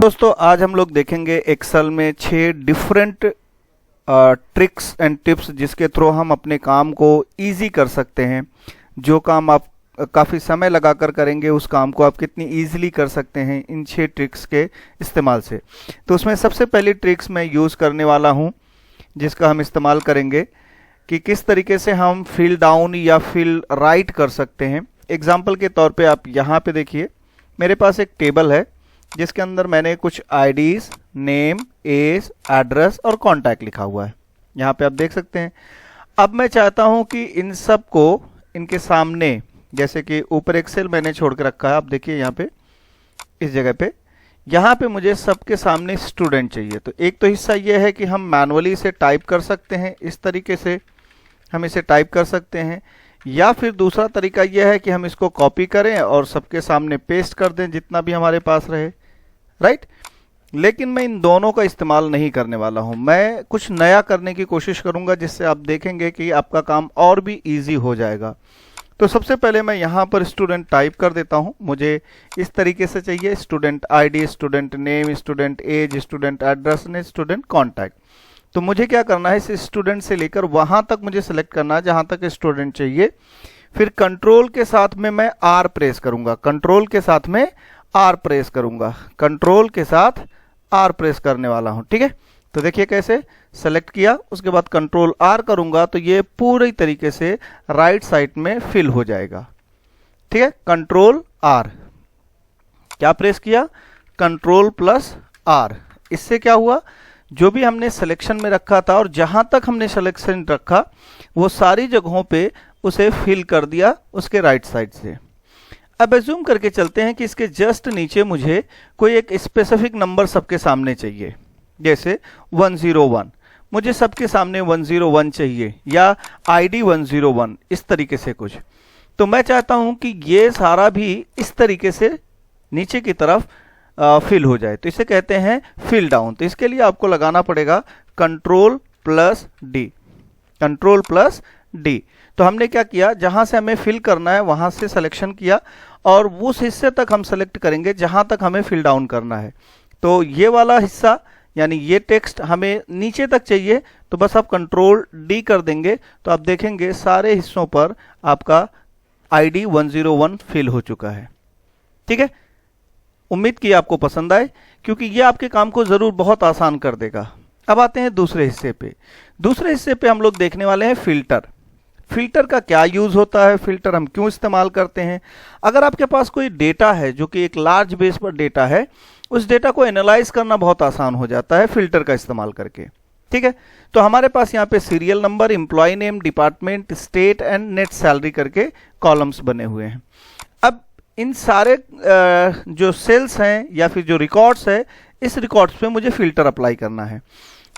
दोस्तों आज हम लोग देखेंगे एक्सेल में 6 डिफरेंट ट्रिक्स एंड टिप्स जिसके थ्रू हम अपने काम को इजी कर सकते हैं। जो काम आप काफ़ी समय लगाकर करेंगे उस काम को आप कितनी इजीली कर सकते हैं इन 6 ट्रिक्स के इस्तेमाल से। तो उसमें सबसे पहली ट्रिक्स मैं यूज़ करने वाला हूं जिसका हम इस्तेमाल करेंगे कि किस तरीके से हम फिल डाउन या फिल राइट कर सकते हैं। एग्जाम्पल के तौर पे आप यहाँ पे देखिए, मेरे पास एक टेबल है जिसके अंदर मैंने कुछ आईडीज, नेम, एज, एड्रेस और कॉन्टैक्ट लिखा हुआ है। यहाँ पे आप देख सकते हैं। अब मैं चाहता हूँ कि इन सब को इनके सामने, जैसे कि ऊपर एक सेल मैंने छोड़ के रखा है, आप देखिए यहाँ पे इस जगह पे, यहाँ पे मुझे सबके सामने स्टूडेंट चाहिए। तो एक तो हिस्सा ये है कि हम मैनुअली इसे टाइप कर सकते हैं, इस तरीके से हम इसे टाइप कर सकते हैं, या फिर दूसरा तरीका यह है कि हम इसको कॉपी करें और सबके सामने पेस्ट कर दें जितना भी हमारे पास रहे, राइट। लेकिन मैं इन दोनों का इस्तेमाल नहीं करने वाला हूं। मैं कुछ नया करने की कोशिश करूंगा जिससे आप देखेंगे कि आपका काम और भी इजी हो जाएगा। तो सबसे पहले मैं यहां पर स्टूडेंट टाइप कर देता हूं। मुझे इस तरीके से चाहिए, student ID, student name, student age, student address ने स्टूडेंट कॉन्टैक्ट। तो मुझे क्या करना है, इस स्टूडेंट से लेकर वहां तक मुझे सेलेक्ट करना है जहां तक स्टूडेंट चाहिए। फिर कंट्रोल के साथ में मैं आर प्रेस करूंगा, कंट्रोल के साथ में आर प्रेस करूंगा, कंट्रोल के साथ आर प्रेस करने वाला हूं, ठीक है। तो देखिए कैसे सेलेक्ट किया, उसके बाद कंट्रोल आर करूंगा तो ये पूरी तरीके से राइट साइड में फिल हो जाएगा, ठीक है। कंट्रोल आर, क्या प्रेस किया, कंट्रोल प्लस आर। इससे क्या हुआ, जो भी हमने सिलेक्शन में रखा था और जहां तक हमने सिलेक्शन रखा वो सारी जगहों पे उसे फिल कर दिया उसके राइट साइड से। अब एज्यूम करके चलते हैं कि इसके जस्ट नीचे मुझे कोई एक स्पेसिफिक नंबर सबके सामने चाहिए, जैसे 101, मुझे सबके सामने 101 चाहिए, या आईडी 101, इस तरीके से कुछ। तो मैं चाहता हूं कि ये सारा भी इस तरीके से नीचे की तरफ फिल हो जाए। तो इसे कहते हैं फिल डाउन। तो इसके लिए आपको लगाना पड़ेगा control plus D, control plus D. तो हमने क्या किया, जहां से हमें फिल करना है वहां से सिलेक्शन किया और उस हिस्से तक हम सेलेक्ट करेंगे जहां तक हमें फिल डाउन करना है। तो ये वाला हिस्सा यानी ये टेक्स्ट हमें नीचे तक चाहिए, तो बस आप कंट्रोल डी कर देंगे तो आप देखेंगे सारे हिस्सों पर आपका आईडी 101 फिल हो चुका है, ठीक है। उम्मीद की आपको पसंद आए क्योंकि ये आपके काम को जरूर बहुत आसान कर देगा। अब आते हैं दूसरे हिस्से पे। दूसरे हिस्से पे हम लोग देखने वाले हैं फिल्टर। फिल्टर का क्या यूज होता है, फिल्टर हम क्यों इस्तेमाल करते हैं। अगर आपके पास कोई डेटा है जो कि एक लार्ज बेस पर डेटा है, उस डेटा को एनालाइज करना बहुत आसान हो जाता है फिल्टर का इस्तेमाल करके, ठीक है। तो हमारे पास यहाँ पे serial number, employee name, department, state and net salary करके कॉलम्स बने हुए हैं। अब इन सारे जो सेल्स हैं या फिर जो रिकॉर्ड्स है, इस रिकॉर्ड्स पे मुझे फिल्टर अप्लाई करना है।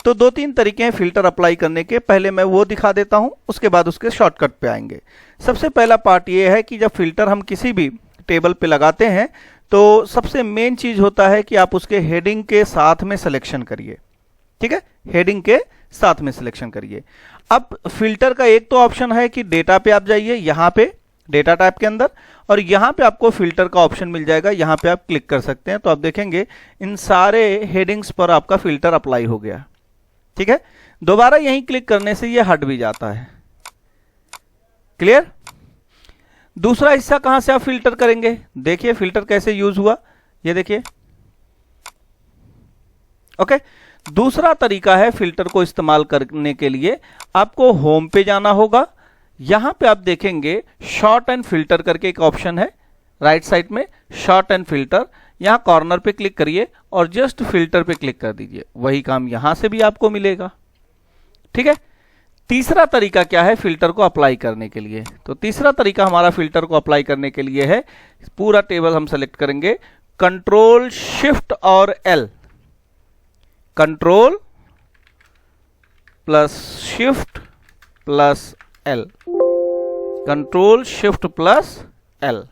तो 2-3 तरीके हैं फिल्टर अप्लाई करने के। पहले मैं वो दिखा देता हूं, उसके बाद उसके शॉर्टकट पे आएंगे। सबसे पहला पार्ट ये है कि जब फिल्टर हम किसी भी टेबल पे लगाते हैं तो सबसे मेन चीज होता है कि आप उसके हेडिंग के साथ में सिलेक्शन करिए, ठीक है। हेडिंग के साथ में सिलेक्शन करिए। अब फिल्टर का एक तो ऑप्शन है कि डेटा पे आप जाइए, यहाँ पे डेटा टाइप के अंदर, और यहाँ पे आपको फिल्टर का ऑप्शन मिल जाएगा, यहाँ पे आप क्लिक कर सकते हैं। तो आप देखेंगे इन सारे हेडिंग्स पर आपका फिल्टर अप्लाई हो गया, ठीक है। दोबारा यहीं क्लिक करने से ये हट भी जाता है, क्लियर। दूसरा हिस्सा कहां से आप फिल्टर करेंगे, देखिए फिल्टर कैसे यूज हुआ, ये देखिए, ओके। दूसरा तरीका है फिल्टर को इस्तेमाल करने के लिए, आपको होम पे जाना होगा। यहां पे आप देखेंगे शॉर्ट एंड फिल्टर करके एक ऑप्शन है राइट साइड में, शॉर्ट एंड फिल्टर। यहां कॉर्नर पे क्लिक करिए और जस्ट फिल्टर पे क्लिक कर दीजिए। वही काम यहां से भी आपको मिलेगा, ठीक है। तीसरा तरीका क्या है फिल्टर को अप्लाई करने के लिए, तो तीसरा तरीका हमारा फिल्टर को अप्लाई करने के लिए है, पूरा टेबल हम सेलेक्ट करेंगे, कंट्रोल शिफ्ट और L, control plus shift plus L, control shift plus L.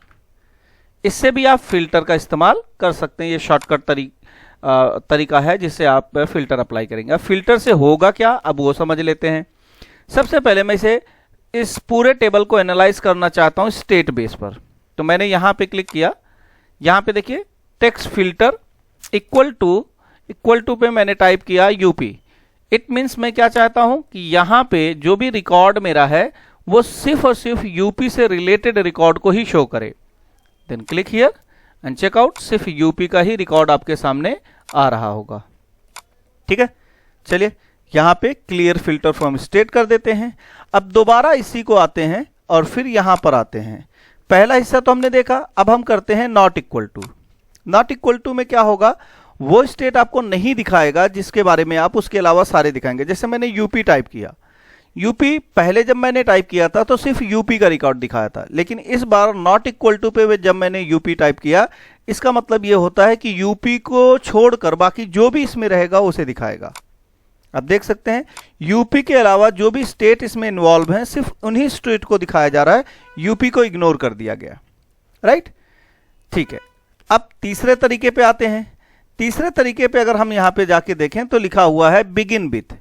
इससे भी आप फिल्टर का इस्तेमाल कर सकते हैं। ये शॉर्टकट तरीका है जिससे आप फिल्टर अप्लाई करेंगे। अब फिल्टर से होगा क्या, अब वो समझ लेते हैं। सबसे पहले मैं इस पूरे टेबल को एनालाइज करना चाहता हूं स्टेट बेस पर। तो मैंने यहां पे क्लिक किया, यहां पे देखिए टेक्स्ट फिल्टर इक्वल टू पे मैंने टाइप किया यूपी। इट मीन्स मैं क्या चाहता हूं कि यहां पे जो भी रिकॉर्ड मेरा है वो सिर्फ और सिर्फ यूपी से रिलेटेड रिकॉर्ड को ही शो करे। Then click here and check out, सिर्फ यूपी का ही रिकॉर्ड आपके सामने आ रहा होगा। ठीक है, चलिए यहां पे क्लियर फिल्टर फ्रॉम स्टेट कर देते हैं। अब दोबारा इसी को आते हैं और फिर यहां पर आते हैं। पहला हिस्सा तो हमने देखा, अब हम करते हैं not equal to. Not equal to में क्या होगा, वो स्टेट आपको नहीं दिखाएगा जिसके बारे में आप उसके अलावा सारे दिखाएंगे। जैसे मैंने यूपी टाइप किया, यूपी पहले जब मैंने टाइप किया था तो सिर्फ यूपी का रिकॉर्ड दिखाया था, लेकिन इस बार नॉट इक्वल टू पे जब मैंने यूपी टाइप किया, इसका मतलब यह होता है कि यूपी को छोड़कर बाकी जो भी इसमें रहेगा उसे दिखाएगा। आप देख सकते हैं यूपी के अलावा जो भी स्टेट इसमें इन्वॉल्व हैं सिर्फ उन्हीं स्टेट को दिखाया जा रहा है, यूपी को इग्नोर कर दिया गया। राइट, ठीक है। अब तीसरे तरीके पे आते हैं। तीसरे तरीके पे अगर हम यहां पे जाके देखें तो लिखा हुआ है बिगिन विथ।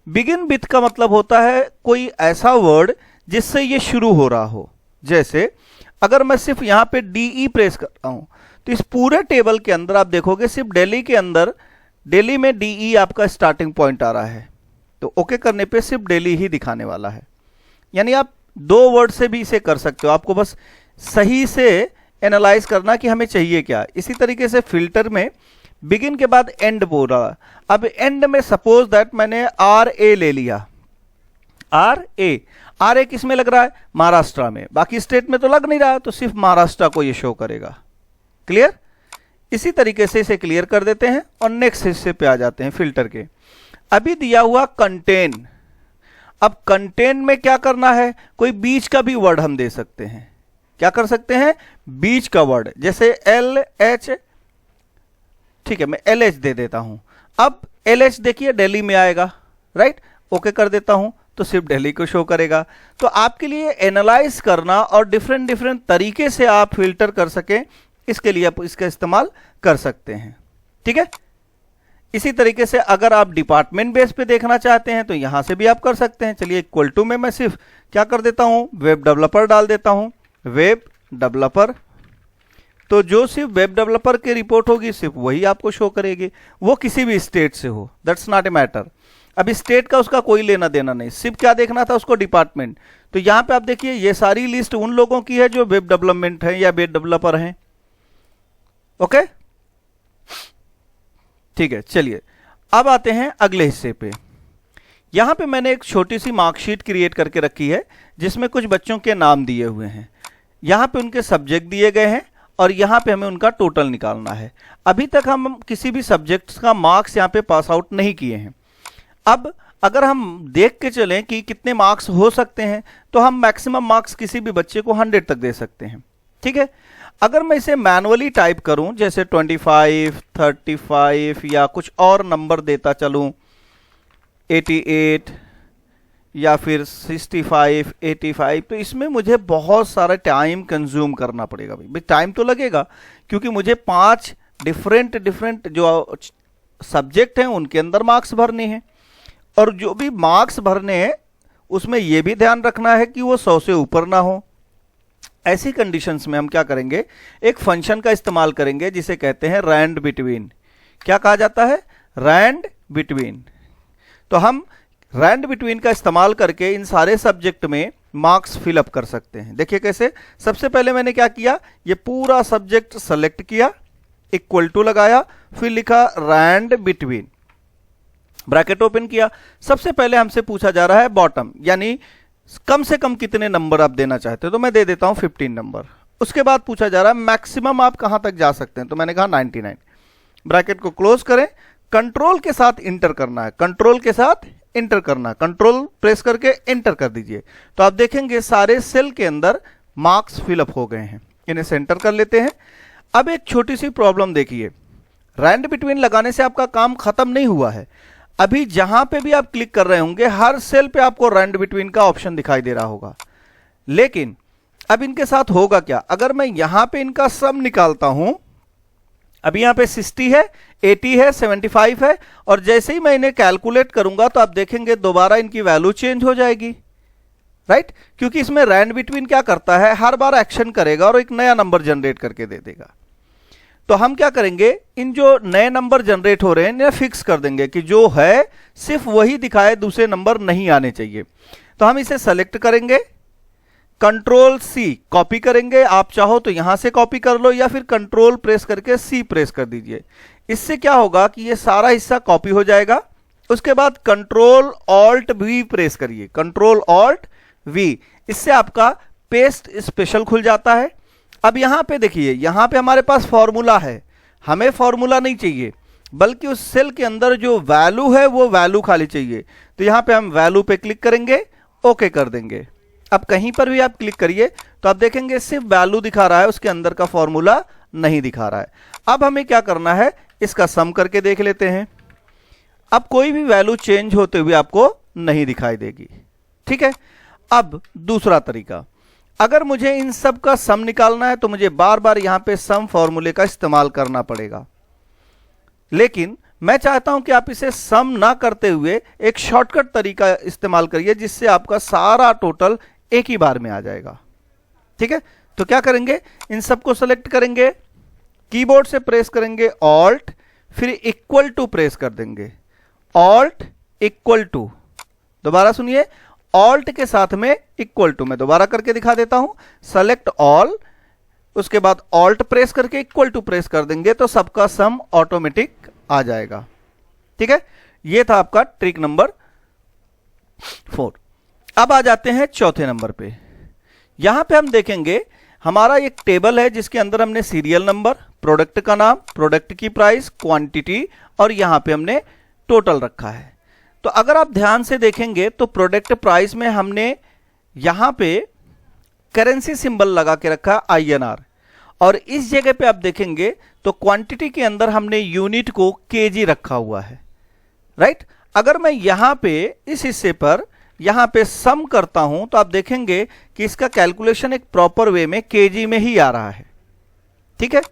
बिगिन विथ का मतलब होता है कोई ऐसा वर्ड जिससे ये शुरू हो रहा हो। जैसे अगर मैं सिर्फ यहां पे डीई प्रेस करता हूं तो इस पूरे टेबल के अंदर आप देखोगे सिर्फ दिल्ली के अंदर, दिल्ली में डीई आपका स्टार्टिंग पॉइंट आ रहा है, तो ओके करने पे सिर्फ दिल्ली ही दिखाने वाला है। यानी आप दो वर्ड से भी इसे कर सकते हो, आपको बस सही से एनालाइज करना कि हमें चाहिए क्या। इसी तरीके से फिल्टर में बिगिन के बाद एंड बोल रहा, अब एंड में सपोज दैट मैंने आर ए ले लिया, आर ए किस में लग रहा है, महाराष्ट्र में, बाकी स्टेट में तो लग नहीं रहा, तो सिर्फ महाराष्ट्र को ये शो करेगा। क्लियर, इसी तरीके से इसे क्लियर कर देते हैं और नेक्स्ट हिस्से पे आ जाते हैं फिल्टर के। अभी दिया हुआ कंटेन, अब कंटेन में क्या करना है, कोई बीच का भी वर्ड हम दे सकते हैं। क्या कर सकते हैं, बीच का वर्ड, जैसे एल एच, ठीक है मैं एल एच दे देता हूं। अब एल एच देखिए दिल्ली में आएगा, राइट, ओके कर देता हूं तो सिर्फ दिल्ली को शो करेगा। तो आपके लिए एनालाइज करना और डिफरेंट डिफरेंट तरीके से आप फिल्टर कर सकें, इसके लिए आप इसका इस्तेमाल कर सकते हैं। ठीक है, इसी तरीके से अगर आप डिपार्टमेंट बेस पे देखना चाहते हैं तो यहां से भी आप कर सकते हैं। चलिए इक्वल टू में मैं सिर्फ क्या कर देता हूं, वेब डेवलपर डाल देता हूं, वेब डेवलपर, तो जो सिर्फ वेब डेवलपर की रिपोर्ट होगी सिर्फ वही आपको शो करेगी, वो किसी भी स्टेट से हो, दैट्स नॉट ए मैटर। अब स्टेट का उसका कोई लेना देना नहीं, सिर्फ क्या देखना था उसको, डिपार्टमेंट। तो यहां पे आप देखिए ये सारी लिस्ट उन लोगों की है जो वेब डेवलपमेंट है या वेब डेवलपर हैं। ओके, ठीक है, चलिए अब आते हैं अगले हिस्से पे। यहां पे मैंने एक छोटी सी मार्कशीट क्रिएट करके रखी है जिसमें कुछ बच्चों के नाम दिए हुए हैं, यहां पे उनके सब्जेक्ट दिए गए हैं और यहां पे हमें उनका टोटल निकालना है। अभी तक हम किसी भी सब्जेक्ट्स का मार्क्स यहां पे पास आउट नहीं किए हैं। अब अगर हम देख के चलें कि कितने मार्क्स हो सकते हैं तो हम मैक्सिमम मार्क्स किसी भी बच्चे को 100 तक दे सकते हैं। ठीक है, अगर मैं इसे मैनुअली टाइप करूं जैसे 25, 35 या कुछ और नंबर देता चलूं, 88 या फिर 65, 85, तो इसमें मुझे बहुत सारा टाइम कंज्यूम करना पड़ेगा। भाई टाइम तो लगेगा क्योंकि मुझे 5 डिफरेंट जो सब्जेक्ट हैं उनके अंदर मार्क्स भरने हैं, और जो भी मार्क्स भरने हैं उसमें यह भी ध्यान रखना है कि वो 100 से ऊपर ना हो। ऐसी कंडीशंस में हम क्या करेंगे, एक फंक्शन का इस्तेमाल करेंगे जिसे कहते हैं रैंड बिटवीन। क्या कहा जाता है, रैंड बिटवीन। तो हम रैंड बिटवीन का इस्तेमाल करके इन सारे सब्जेक्ट में मार्क्स फिलअप कर सकते हैं। देखिए कैसे, सबसे पहले मैंने क्या किया, ये पूरा सब्जेक्ट सेलेक्ट किया, इक्वल टू लगाया, फिर लिखा रैंड बिटवीन, ब्रैकेट ओपन किया। सबसे पहले हमसे पूछा जा रहा है बॉटम, यानी कम से कम कितने नंबर आप देना चाहते हो, तो मैं दे देता हूं 15 नंबर। उसके बाद पूछा जा रहा है मैक्सिमम आप कहां तक जा सकते हैं, तो मैंने कहा 99। ब्रैकेट को क्लोज करें, कंट्रोल के साथ इंटर करना है, कंट्रोल के साथ इंटर करना, कंट्रोल प्रेस करके एंटर कर दीजिए, तो आप देखेंगे सारे सेल के अंदर मार्क्स फिलअप हो गए हैं। इन्हें सेंटर कर लेते हैं। अब एक छोटी सी प्रॉब्लम देखिए, रैंड बिटवीन लगाने से आपका काम खत्म नहीं हुआ है। अभी जहां पे भी आप क्लिक कर रहे होंगे हर सेल पे आपको रैंड बिटवीन का ऑप्शन दिखाई दे रहा होगा, लेकिन अब इनके साथ होगा क्या, अगर मैं यहां पे इनका सम निकालता हूं, अभी यहां पे 60 है, 80 है, 75 है, और जैसे ही मैं इन्हें कैलकुलेट करूंगा तो आप देखेंगे दोबारा इनकी वैल्यू चेंज हो जाएगी, राइट, क्योंकि इसमें रैंड बिटवीन क्या करता है, हर बार एक्शन करेगा और एक नया नंबर जनरेट करके दे देगा। तो हम क्या करेंगे, इन जो नए नंबर जनरेट हो रहे हैं इन्हें फिक्स कर देंगे कि जो है सिर्फ वही दिखाए, दूसरे नंबर नहीं आने चाहिए। तो हम इसे सेलेक्ट करेंगे, कंट्रोल सी कॉपी करेंगे, आप चाहो तो यहां से कॉपी कर लो या फिर कंट्रोल प्रेस करके सी प्रेस कर दीजिए। इससे क्या होगा कि ये सारा हिस्सा कॉपी हो जाएगा। उसके बाद कंट्रोल ऑल्ट वी प्रेस करिए, कंट्रोल ऑल्ट वी, इससे आपका पेस्ट स्पेशल खुल जाता है। अब यहां पे देखिए, यहां पे हमारे पास फॉर्मूला है, हमें फॉर्मूला नहीं चाहिए बल्कि उस सेल के अंदर जो वैल्यू है वो वैल्यू खाली चाहिए। तो यहां पे हम वैल्यू पे क्लिक करेंगे, ओके कर देंगे। अब कहीं पर भी आप क्लिक करिए तो आप देखेंगे सिर्फ वैल्यू दिखा रहा है, उसके अंदर का फॉर्मूला नहीं दिखा रहा है। अब हमें क्या करना है, इसका सम करके देख लेते हैं। अब कोई भी वैल्यू चेंज होते हुए आपको नहीं दिखाई देगी, ठीक है। अब दूसरा तरीका, अगर मुझे इन सब का सम निकालना है तो मुझे बार बार यहां पे सम फॉर्मूले का इस्तेमाल करना पड़ेगा, लेकिन मैं चाहता हूं कि आप इसे सम ना करते हुए एक शॉर्टकट तरीका इस्तेमाल करिए जिससे आपका सारा टोटल एक ही बार में आ जाएगा, ठीक है। तो क्या करेंगे, इन सबको सेलेक्ट करेंगे, कीबोर्ड से प्रेस करेंगे ऑल्ट, फिर इक्वल टू प्रेस कर देंगे, ऑल्ट इक्वल टू, दोबारा सुनिए, ऑल्ट के साथ में इक्वल टू, मैं दोबारा करके दिखा देता हूं, सेलेक्ट ऑल, उसके बाद ऑल्ट प्रेस करके इक्वल टू प्रेस कर देंगे तो सबका सम ऑटोमेटिक आ जाएगा, ठीक है। यह था आपका ट्रिक नंबर 4। अब आ जाते हैं चौथे नंबर पे। यहां पे हम देखेंगे हमारा एक टेबल है जिसके अंदर हमने सीरियल नंबर, प्रोडक्ट का नाम, प्रोडक्ट की प्राइस, क्वांटिटी और यहां पे हमने टोटल रखा है। तो अगर आप ध्यान से देखेंगे तो प्रोडक्ट प्राइस में हमने यहां पे करेंसी सिंबल लगा के रखा INR, और इस जगह पे आप देखेंगे तो क्वांटिटी के अंदर हमने यूनिट को केजी रखा हुआ है, राइट। अगर मैं यहां पे इस हिस्से पर यहां पे सम करता हूं तो आप देखेंगे कि इसका कैलकुलेशन एक प्रॉपर वे में केजी में ही आ रहा है, ठीक है,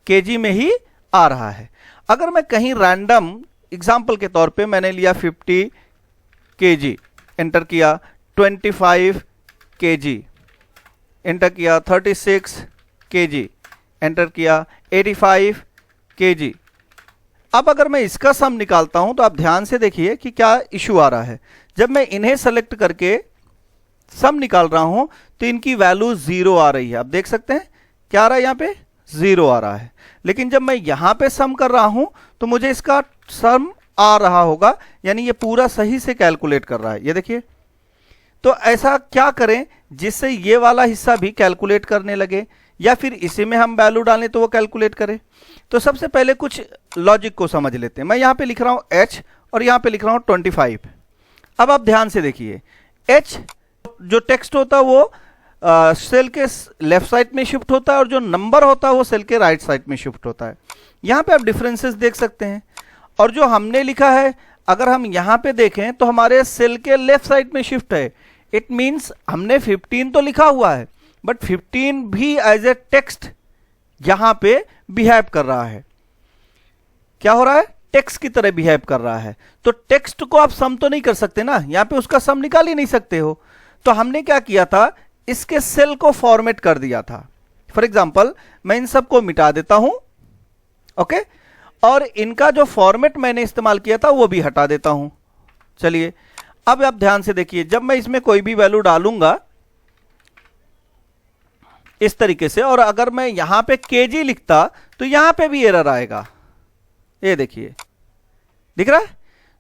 केजी में ही आ रहा है। अगर मैं कहीं रैंडम एग्जाम्पल के तौर पे मैंने लिया 50 केजी, एंटर किया, 25 केजी, एंटर किया, 36 केजी, एंटर किया, 85 केजी। अब अगर मैं इसका सम निकालता हूं तो आप ध्यान से देखिए कि क्या इशू आ रहा है। जब मैं इन्हें सेलेक्ट करके सम निकाल रहा हूं तो इनकी वैल्यू 0 आ रही है, आप देख सकते हैं क्या आ रहा है, यहां पे 0 आ रहा है। लेकिन जब मैं यहां पे सम कर रहा हूं तो मुझे इसका सम आ रहा होगा, यानी ये पूरा सही से कैलकुलेट कर रहा है, ये देखिए। तो ऐसा क्या करें जिससे ये वाला हिस्सा भी कैलकुलेट करने लगे, या फिर इसी में हम वैल्यू डालें तो वो कैलकुलेट करे। तो सबसे पहले कुछ लॉजिक को समझ लेते हैं। मैं यहां पे लिख रहा हूं H और यहां पे लिख रहा हूं 25। अब आप ध्यान से देखिए, H जो टेक्स्ट होता है वो सेल के लेफ्ट साइड में शिफ्ट होता है और जो नंबर होता है वो सेल के राइट साइड में शिफ्ट होता है। यहां पे आप डिफरेंसेस देख सकते हैं। और जो हमने लिखा है अगर हम यहां पे देखें तो हमारे सेल के लेफ्ट साइड में शिफ्ट है। इट मींस हमने 15 तो लिखा हुआ है बट 15 भी एज ए टेक्स्ट यहां पे बिहेव कर रहा है। क्या हो रहा है, टेक्स्ट की तरह बिहेव कर रहा है। तो टेक्स्ट को आप सम तो नहीं कर सकते ना, यहां पे उसका सम निकाल ही नहीं सकते हो। तो हमने क्या किया था, इसके सेल को फॉर्मेट कर दिया था। फॉर एग्जाम्पल मैं इन सबको मिटा देता हूं, ओके, और इनका जो फॉर्मेट मैंने इस्तेमाल किया था वो भी हटा देता हूं। चलिए अब आप ध्यान से देखिए, जब मैं इसमें कोई भी वैल्यू डालूंगा इस तरीके से, और अगर मैं यहां पे केजी लिखता तो यहां पे भी एरर आएगा, ये देखिए दिख रहा है।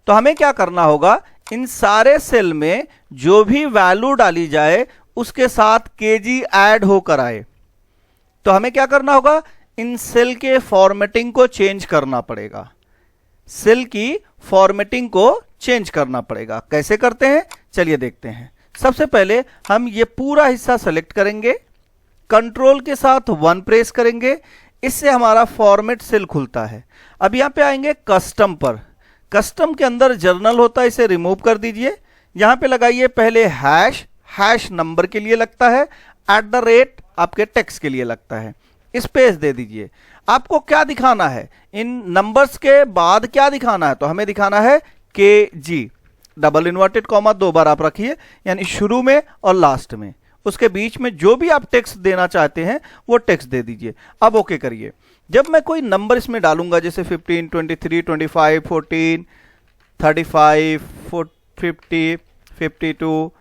तो हमें क्या करना होगा, इन सारे सेल में जो भी वैल्यू डाली जाए उसके साथ केजी ऐड होकर आए। तो हमें क्या करना होगा, इन सेल के फॉर्मेटिंग को चेंज करना पड़ेगा, सेल की फॉर्मेटिंग को चेंज करना पड़ेगा। कैसे करते हैं चलिए देखते हैं। सबसे पहले हम ये पूरा हिस्सा सेलेक्ट करेंगे, कंट्रोल के साथ 1 प्रेस करेंगे, इससे हमारा फॉर्मेट सेल खुलता है। अब यहां पे आएंगे कस्टम पर, कस्टम के अंदर जर्नल होता है, इसे रिमूव कर दीजिए। यहां पे लगाइए पहले हैश, हैश नंबर के लिए लगता है, @ आपके टेक्स्ट के लिए लगता है, स्पेस दे दीजिए। आपको क्या दिखाना है, इन नंबर्स के बाद क्या दिखाना है, तो हमें दिखाना है KG, डबल इन्वर्टेड कॉमा 2 बार आप रखिए, यानी शुरू में और लास्ट में। उसके बीच में जो भी आप टेक्स्ट देना चाहते हैं वो टेक्स्ट दे दीजिए। अब ओके करिए। जब मैं कोई नंबर इसमें डालूंगा जैसे 15, 23, 25, 14, 35, 50, 52,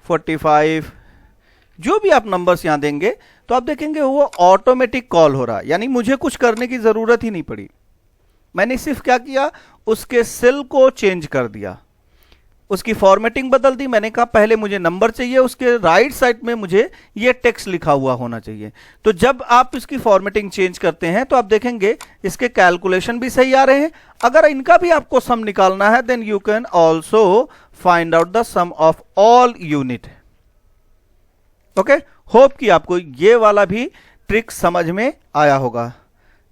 45, जो भी आप नंबर्स यहां देंगे तो आप देखेंगे वो ऑटोमेटिक कॉल हो रहा है, यानी मुझे कुछ करने की जरूरत ही नहीं पड़ी। मैंने सिर्फ क्या किया, उसके सेल को चेंज कर दिया, उसकी फॉर्मेटिंग बदल दी। मैंने कहा पहले मुझे नंबर चाहिए, उसके राइट साइड में मुझे ये टेक्स्ट लिखा हुआ होना चाहिए। तो जब आप इसकी फॉर्मेटिंग चेंज करते हैं तो आप देखेंगे इसके कैलकुलेशन भी सही आ रहे हैं। अगर इनका भी आपको सम निकालना है then you can also find out the sum of all unit. Okay, hope कि आपको ये वाला भी ट्रिक समझ में आया होगा।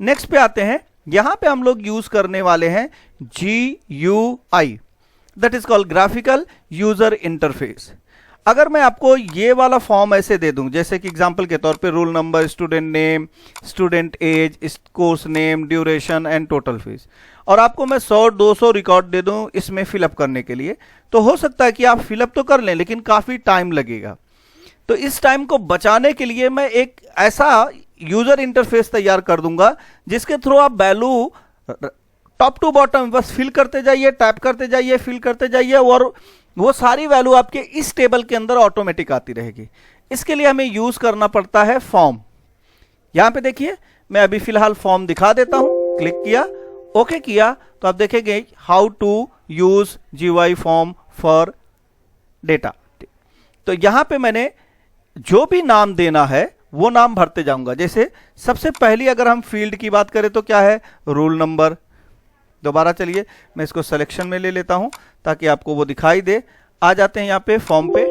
नेक्स्ट पे आते हैं। यहां पे हम लोग यूज करने वाले हैं GUI, that is called graphical user interface. अगर मैं आपको ये वाला फॉर्म ऐसे दे दूं, जैसे कि एग्जांपल के तौर पे roll number, student name, student age, course name, duration and total fees, और आपको मैं 100-200 रिकॉर्ड दे दूं इसमें फिलअप करने के लिए, तो हो सकता है कि आप फिलअप तो कर लें लेकिन काफी टाइम लगेगा। तो इस टाइम को बचाने के लिए मैं एक ऐसा यूजर इंटरफेस तैयार कर दूंगा जिसके थ्रू आप वैल्यू टॉप टू बॉटम बस फिल करते जाइए, टैप करते जाइए, फिल करते जाइए, और वो सारी वैल्यू आपके इस टेबल के अंदर ऑटोमेटिक आती रहेगी। इसके लिए हमें यूज करना पड़ता है फॉर्म। यहां पे देखिए मैं अभी फिलहाल फॉर्म दिखा देता हूं। क्लिक किया, ओके किया, तो आप देखेंगे how to use GUI form for data. तो यहां पे मैंने जो भी नाम देना है वो नाम भरते जाऊंगा। जैसे सबसे पहली अगर हम फील्ड की बात करें तो क्या है, रोल नंबर। दोबारा चलिए मैं इसको सिलेक्शन में ले लेता हूं ताकि आपको वो दिखाई दे। आ जाते हैं यहाँ पे फॉर्म पे,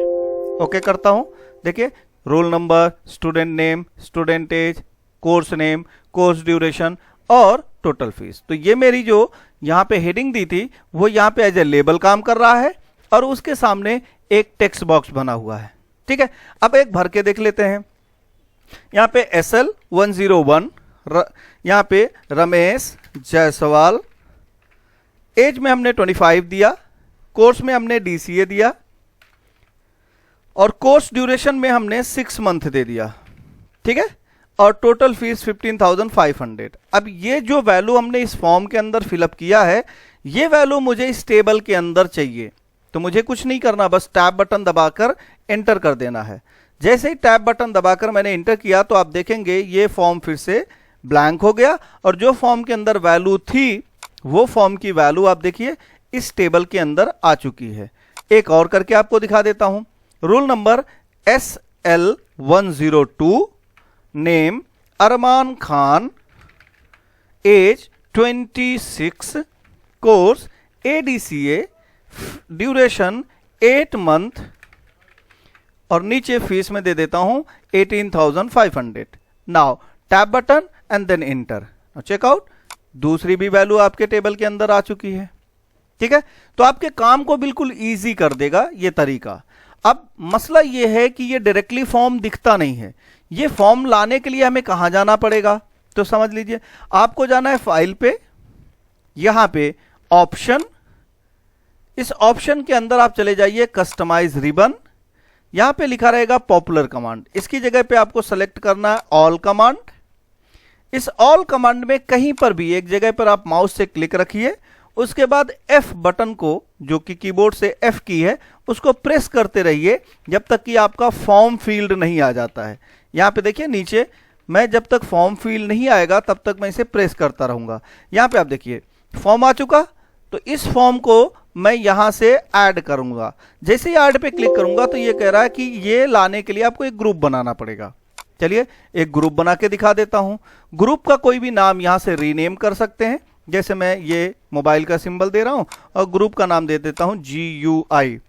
ओके करता हूं। देखिए roll number, student name, student age, course name, course duration और टोटल फीस। तो ये मेरी जो यहाँ पे हेडिंग दी थी वो यहाँ पे एज ए लेबल काम कर रहा है और उसके सामने एक टेक्स्ट बॉक्स बना हुआ है। ठीक है, अब एक भर के देख लेते हैं। यहाँ पे SL101, यहाँ पे रमेश जायसवाल, एज में हमने 25 दिया, कोर्स में हमने DCA दिया और कोर्स ड्यूरेशन में हमने 6 मंथ दे दिया। ठीक है, और टोटल फीस 15,500। अब ये जो वैल्यू हमने इस फॉर्म के अंदर फिलअप किया है ये वैल्यू मुझे इस टेबल के अंदर चाहिए। तो मुझे कुछ नहीं करना, बस टैब बटन दबाकर एंटर कर देना है। जैसे ही टैब बटन दबाकर मैंने एंटर किया तो आप देखेंगे ये फॉर्म फिर से ब्लैंक हो गया और जो फॉर्म के अंदर वैल्यू थी वो फॉर्म की वैल्यू आप देखिए इस टेबल के अंदर आ चुकी है। एक और करके आपको दिखा देता हूं। Roll number SL102, name Arman Khan, age 26, course ADCA, duration 8 month और नीचे फीस में दे देता हूं 18,500। Now tap button and then enter, checkout. दूसरी भी वैल्यू आपके टेबल के अंदर आ चुकी है। ठीक है, तो आपके काम को बिल्कुल इजी कर देगा ये तरीका। अब मसला ये है कि ये डायरेक्टली फॉर्म दिखता नहीं है। ये फॉर्म लाने के लिए हमें कहां जाना पड़ेगा, तो समझ लीजिए आपको जाना है फाइल पे, यहां पे ऑप्शन, इस ऑप्शन के अंदर आप चले जाइए कस्टमाइज रिबन, यहां पे लिखा रहेगा पॉपुलर कमांड, इसकी जगह पे आपको सेलेक्ट करना है ऑल कमांड। इस ऑल कमांड में कहीं पर भी एक जगह पर आप माउस से क्लिक रखिए, उसके बाद F बटन को, जो कि कीबोर्ड से F की है, उसको प्रेस करते रहिए जब तक कि आपका फॉर्म फील्ड नहीं आ जाता है। यहां पे देखिए नीचे, मैं जब तक फॉर्म फील्ड नहीं आएगा तब तक मैं इसे प्रेस करता रहूंगा। यहां पे आप देखिए फॉर्म आ चुका, तो इस फॉर्म को मैं यहां से ऐड करूंगा। जैसे ही ऐड पे क्लिक करूंगा तो ये कह रहा है कि ये लाने के लिए आपको एक ग्रुप बनाना पड़ेगा। चलिए एक ग्रुप बना के दिखा देता हूं। ग्रुप का कोई भी नाम यहां से रीनेम कर सकते हैं, जैसे मैं ये मोबाइल का सिंबल दे रहा हूं और ग्रुप का नाम दे देता हूं GUI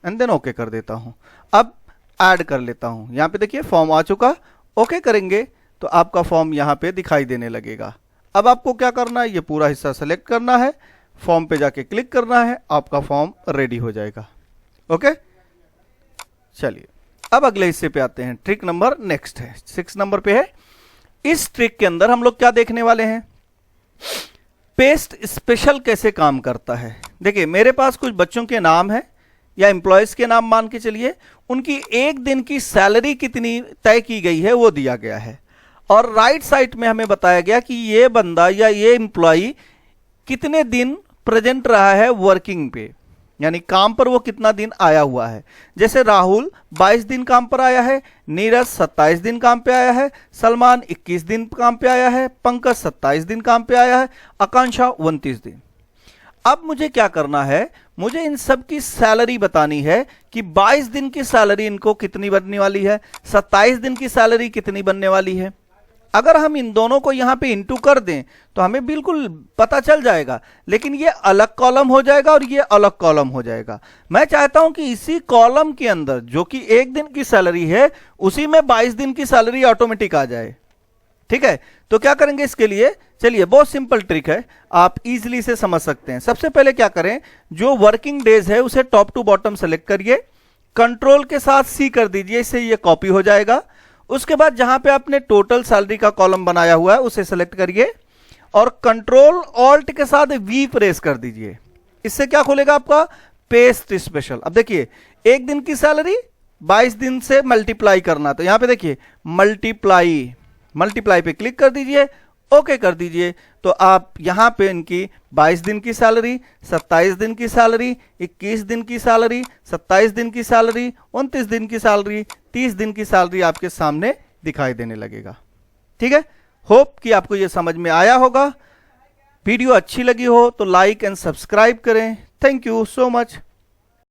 एंड देन ओके कर देता हूं। अब ऐड कर लेता हूं। यहां पे देखिए फॉर्म आ चुका, ओके करेंगे तो आपका फॉर्म यहां पे दिखाई देने लगेगा। अब आपको क्या करना है, ये पूरा हिस्सा सेलेक्ट करना है, फॉर्म पे जाके क्लिक करना है, आपका फॉर्म रेडी हो जाएगा। ओके, चलिए अब अगले हिस्से पे आते हैं। ट्रिक नंबर नेक्स्ट है, 6 नंबर पे है। इस ट्रिक के अंदर हम लोग क्या देखने वाले हैं, पेस्ट स्पेशल कैसे काम करता है। देखिए मेरे पास कुछ बच्चों के नाम है, या एम्प्लॉयज के नाम मान के चलिए, उनकी एक दिन की सैलरी कितनी तय की गई है वो दिया गया है। और राइट साइड में हमें बताया गया कि ये बंदा या ये एम्प्लॉय कितने दिन प्रेजेंट रहा है वर्किंग पे, यानी काम पर वो कितना दिन आया हुआ है। जैसे राहुल 22 दिन काम पर आया है, नीरज 27 दिन काम पे आया है, सलमान 21 दिन काम पे आया है, पंकज 27 दिन काम पे आया है, आकांक्षा 29 दिन। अब मुझे क्या करना है, मुझे इन सब की सैलरी बतानी है कि 22 दिन की सैलरी इनको कितनी बनने वाली है, 27 दिन की सैलरी कितनी बनने वाली है। अगर हम इन दोनों को यहां पे इंटू कर दें तो हमें बिल्कुल पता चल जाएगा, लेकिन ये अलग कॉलम हो जाएगा और ये अलग कॉलम हो जाएगा। मैं चाहता हूं कि इसी कॉलम के अंदर जो कि एक दिन की सैलरी है, उसी में 22 दिन की सैलरी ऑटोमेटिक आ जाए। ठीक है, तो क्या करेंगे इसके लिए, चलिए बहुत सिंपल ट्रिक है, आप इजीली से समझ सकते हैं। सबसे पहले क्या करें, जो वर्किंग डेज है उसे टॉप टू बॉटम सेलेक्ट करिए, कंट्रोल के साथ सी कर दीजिए, इससे ये कॉपी हो जाएगा। उसके बाद जहां पे आपने टोटल सैलरी का कॉलम बनाया हुआ है उसे सेलेक्ट करिए और कंट्रोल ऑल्ट के साथ वी प्रेस कर दीजिए। इससे क्या खुलेगा आपका, पेस्ट स्पेशल। अब देखिए, एक दिन की सैलरी 22 दिन से मल्टीप्लाई करना, तो यहां पे देखिए मल्टीप्लाई पे क्लिक कर दीजिए, ओके कर दीजिए। तो आप यहां पे इनकी 22 दिन की सैलरी, 27 दिन की सैलरी, 21 दिन की सैलरी, 27 दिन की सैलरी, 29 दिन की सैलरी, 30 दिन की सैलरी आपके सामने दिखाई देने लगेगा। ठीक है, होप कि आपको यह समझ में आया होगा। वीडियो अच्छी लगी हो तो लाइक एंड सब्सक्राइब करें। Thank you so much.